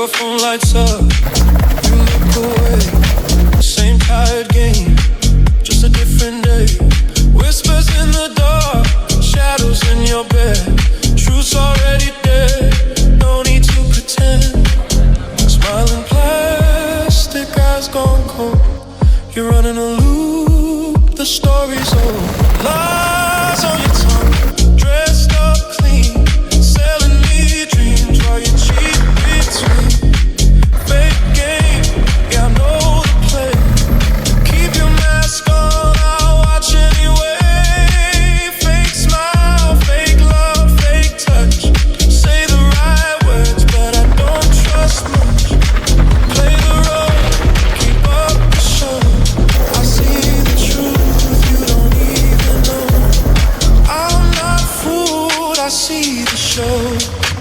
Your phone lights up, you look away. Same tired game, just a different day. Whispers in the dark, shadows in your bed. Truth's already dead, no need to pretend. Smiling plastic eyes gone cold. You're running a loop, the story's old. Lies on your tongue, dressed up clean, selling me dreams while you cheat between. Fake game, yeah, I know the play. Keep your mask on, I'll watch anyway. Fake smile, fake love, fake touch. Say the right words, but I don't trust much. Play the role, keep up the show. I see the truth, you don't even know. I'm not fooled, I see the show.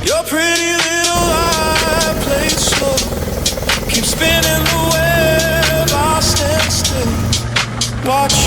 Your pretty little eye played slow. Keep spinning the web, I'll stand still. Watch